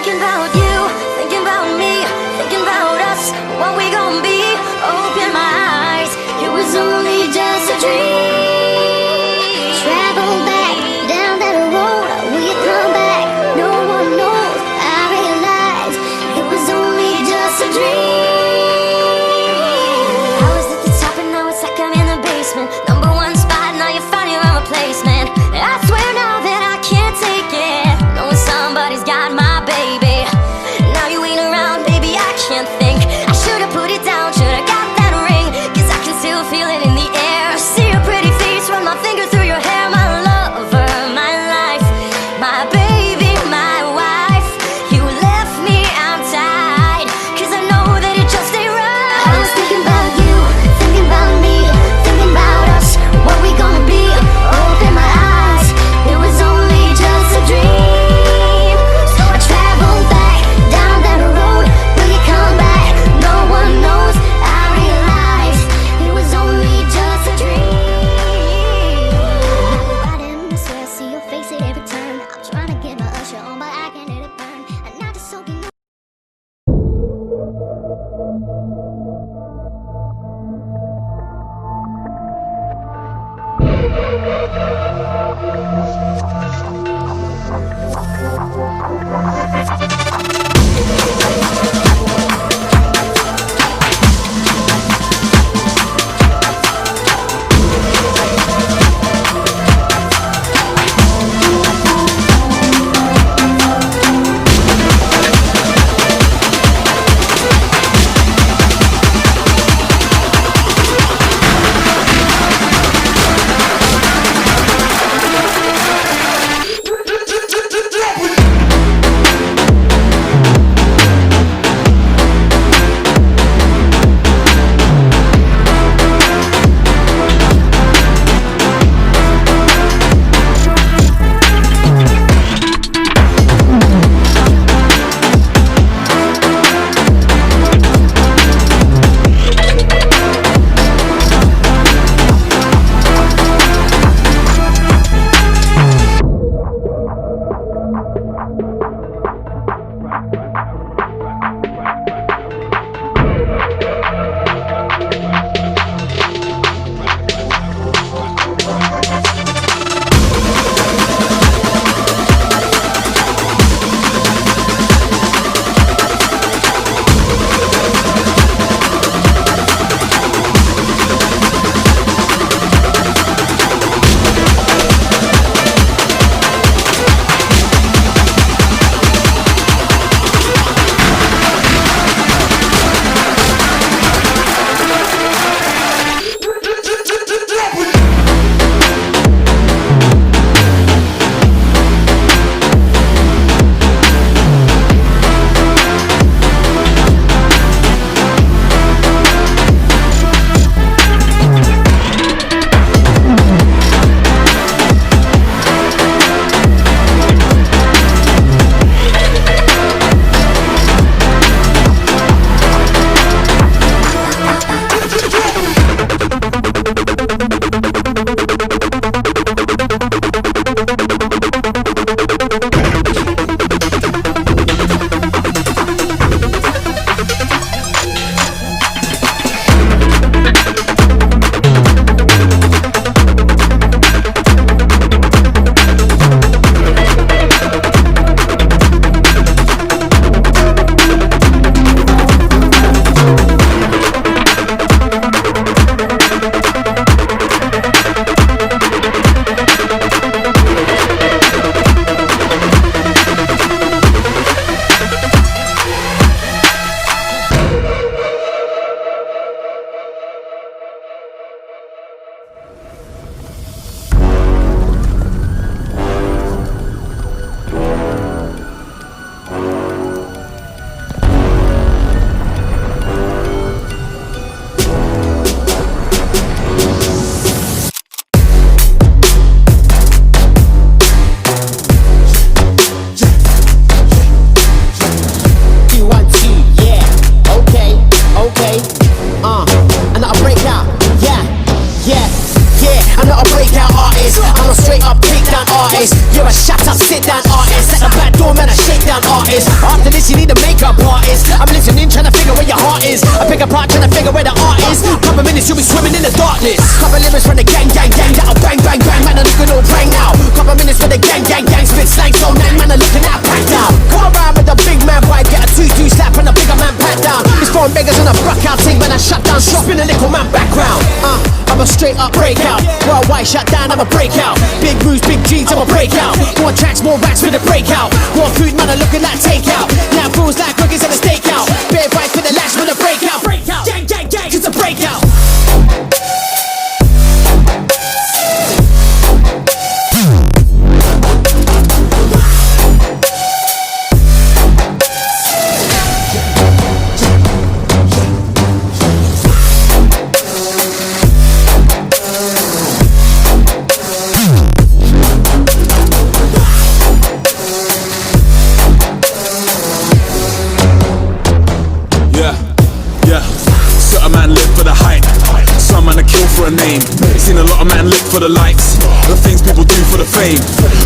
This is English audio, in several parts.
thinking about you, thinking about me, thinking about us, what we gon' be. Open my eyes, it was only just a dream. Travel back down that road, will you come back? No one knows, I realize it was only just a dream. I was at the top and now it's like I'm in the basement. Number one spot, now you found your own replacement. I swear now that I can't take it, knowing somebody's got my baby. Now you ain't around, baby, I can't think. I should've put it down, should've got that ring, 'cause I can still feel it in the air. See your pretty face, run my finger through your hair. My lover, my life, my baby, my wife. You left me, I'm tied, 'cause I know that it just ain't right. I was thinking about you, thinking about me, thinking about us, what we gonna be. Open my eyes, it was only just a dream. So I traveled back down that road, will you come back? No one knows, I realize it was only just a dream. Right in this way, I see your face at every turn. I'm trying to get my usher on, but I can't let it burn. And not just soaking up. this, you need a makeup artist. I'm listening, trying to figure where your heart is. I pick apart, trying to figure where the art is. Couple minutes, you'll be swimming in the darkness. Couple lyrics from the gang, gang, gang. That'll bang, bang, bang. Man, I'm looking all bang now. Couple minutes for the gang, gang, gang. Spit slang so man, man, I'm looking at packed out. Come around with a big man vibe, get a 2-2 slap and a bigger man pat down. It's foreign beggars on a buck out thing, man, I shut down shop in a little man background. I'm a straight up breakout. Worldwide shut down, I'm a breakout. Big moves, big G's, I'm a breakout. More tracks, more racks for the breakout. More food, man, I'm looking like takeout. Now fools like cookies and a steakout. Bare bites for the lash for the breakout. Gang, gang, gang, it's a breakout. For a name, seen a lot of man live for the likes, the things people do for the fame,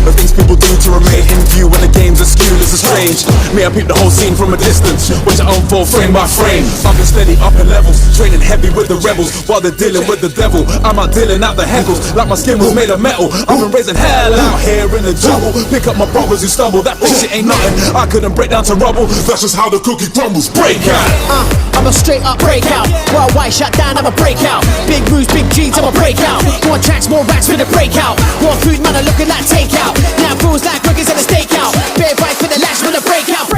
the things people do to remain in view when the games are skewed. This is strange. Me, I peep the whole scene from a distance, which I own for frame by frame. I've been steady up in levels, training heavy with the rebels while they're dealing with the devil. I'm out dealing out the heckles like my skin was made of metal. I've been raising hell out here in the jungle. Pick up my brothers who stumble. That shit ain't nothing. I couldn't break down to rubble. That's just how the cookie crumbles. Break out. I'm a straight up breakout. Worldwide shut down, I'm a breakout. Big moves, big G's, I'm a breakout. More tracks, more racks for the breakout. More food, man, I'm looking like takeout. Now fools like cookies and a steakout. Bare bites for the lash for the breakout.